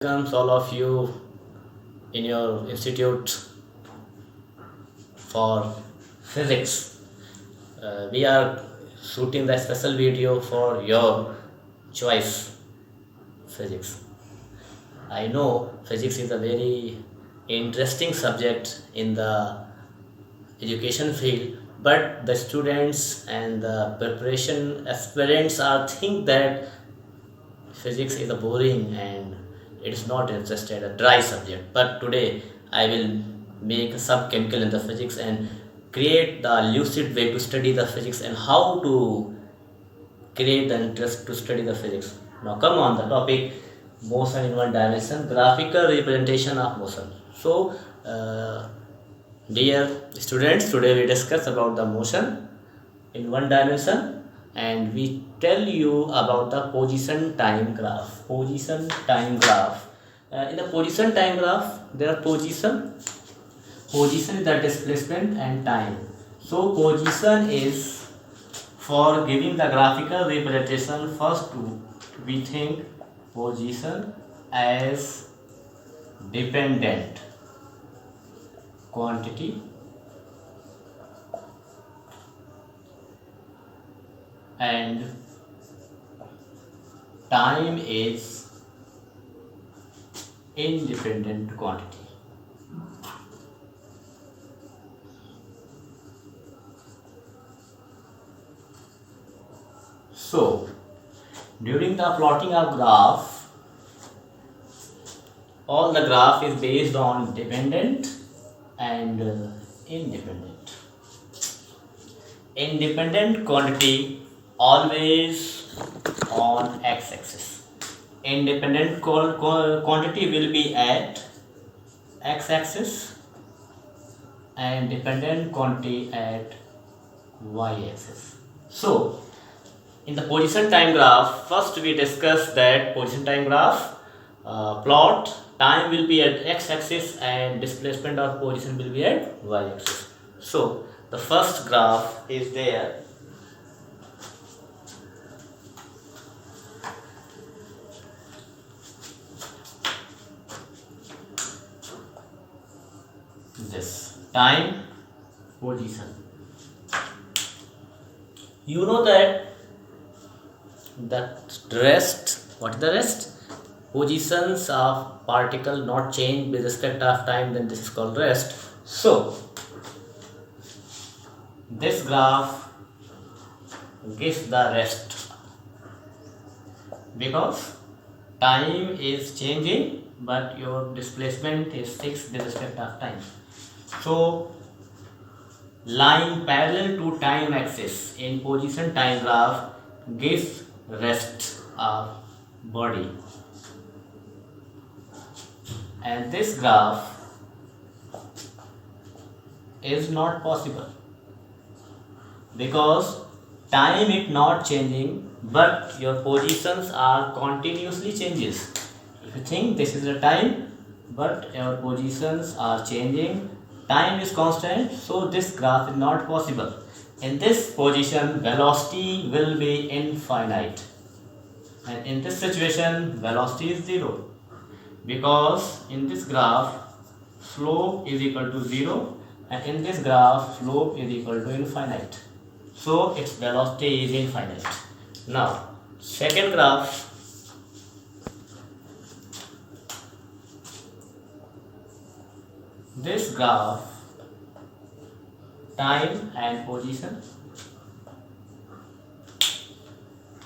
Welcomes all of you in your institute for physics. We are shooting the special video for your choice physics. I know physics is a very interesting subject in the education field, but the students and the preparation aspirants are think that physics is a boring and it is not interested a dry subject. But today I will make some chemical in the physics and create the lucid way to study the physics and how to create the interest to study the physics. Now come on the topic motion in one dimension, graphical representation of motion. So dear students, today we discuss about the motion in one dimension and we tell you about the position time graph. In the position time graph there are position is the displacement and time. So position is for giving the graphical representation. First we think position as dependent quantity and time is independent quantity. So during the plotting of graph, all the graph is based on dependent and independent. Independent quantity always on x-axis. Independent quantity will be at x-axis and dependent quantity at y-axis. So in the position time graph, first we discuss that position time graph plot, time will be at x-axis and displacement of position will be at y-axis. So the first graph is there. This time position. You know that what is the rest? Positions of particle not change with respect of time, then this is called rest. So this graph gives the rest because time is changing but your displacement is fixed with respect of time. So line parallel to time axis in position time graph gives rest of body, and this graph is not possible because time is not changing but your positions are continuously changes. If you think this is the time but your positions are changing, time is constant, so this graph is not possible. In this position velocity will be infinite, and in this situation velocity is 0 because in this graph slope is equal to 0 and in this graph slope is equal to infinite, so its velocity is infinite. Now second graph, this graph time and position,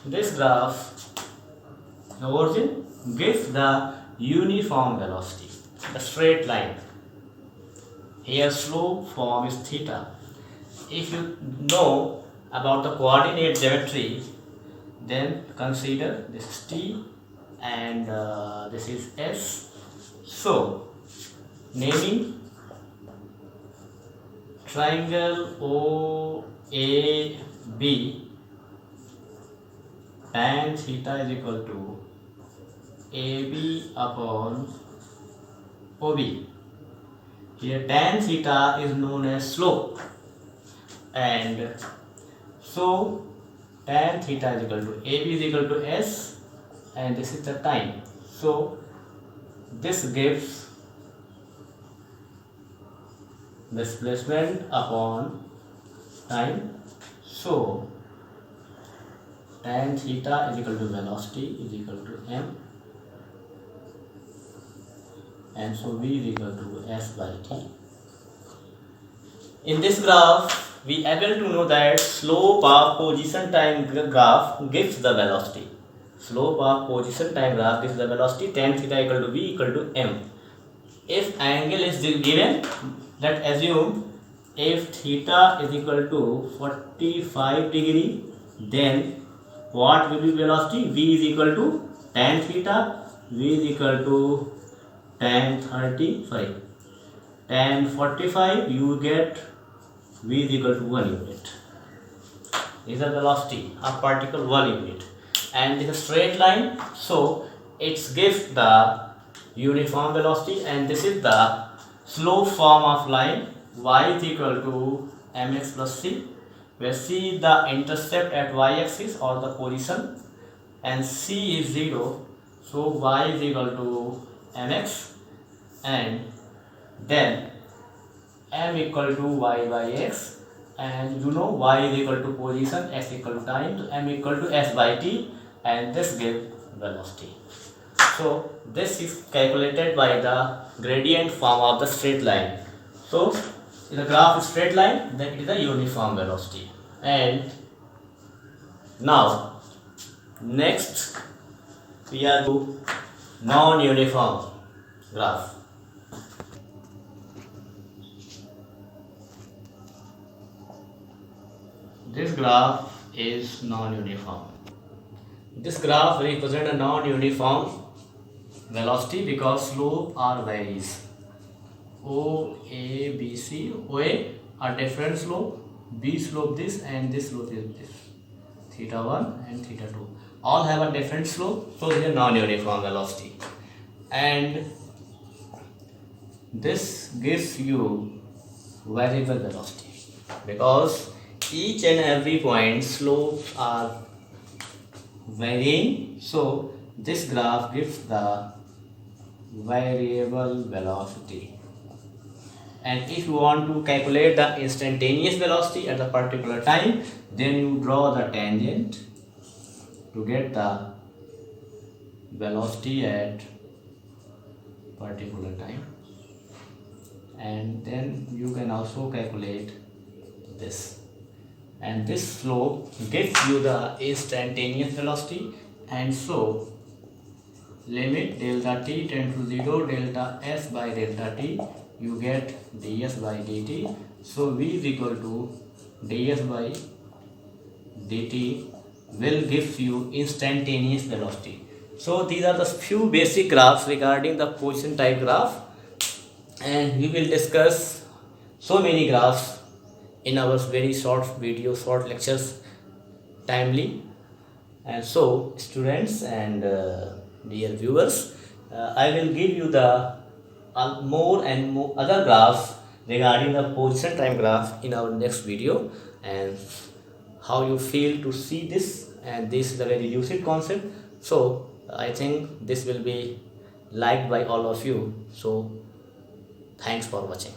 this graph the origin gives the uniform velocity, the straight line. Here slope form is theta. If you know about the coordinate geometry, then consider this is t and this is s. So naming triangle OAB, tan theta is equal to AB upon OB. Here tan theta is known as slope, and so tan theta is equal to AB is equal to S, and this is the time. So this gives displacement upon time. So tan theta is equal to velocity is equal to m, and so v is equal to s by t. In this graph, we able to know that slope of position time graph gives the velocity. Slope of position time graph gives the velocity. Tan theta equal to v equal to m. If angle is given, let's assume if theta is equal to 45 degree, then what will be velocity? V is equal to tan theta, v is equal to tan 35. Tan 45 you get v is equal to 1 unit. This is the velocity of particle 1 unit, and this is a straight line, so it gives the uniform velocity, and this is the slope form of line. Y is equal to mx plus c, where c is the intercept at y-axis or the position, and c is 0, so y is equal to mx, and then m equal to y by x, and you know y is equal to position, x equal to time, so m equal to s by t, and this gives velocity. So this is calculated by the gradient form of the straight line. So if the graph is straight line, then it is a uniform velocity. And now next we are to non-uniform graph. This graph is non-uniform. This graph represents a non-uniform velocity because slope are varies. O, A, B, C. O, A are different slope. B slope this, and this slope is this. Theta 1 and theta 2. All have a different slope, so they are non-uniform velocity. And this gives you variable velocity because each and every point slopes are varying, so this graph gives the variable velocity. And if you want to calculate the instantaneous velocity at a particular time, then you draw the tangent to get the velocity at particular time, and then you can also calculate this, and this slope gives you the instantaneous velocity. And so limit delta t tend to 0 delta s by delta t, you get ds by dt. So v is equal to ds by dt will give you instantaneous velocity. So these are the few basic graphs regarding the position type graph, and we will discuss so many graphs in our very short video, short lectures timely. And so students and dear viewers, I will give you the more and more other graphs regarding the position time graph in our next video, and how you feel to see this. And this is a very lucid concept, so I think this will be liked by all of you. So thanks for watching.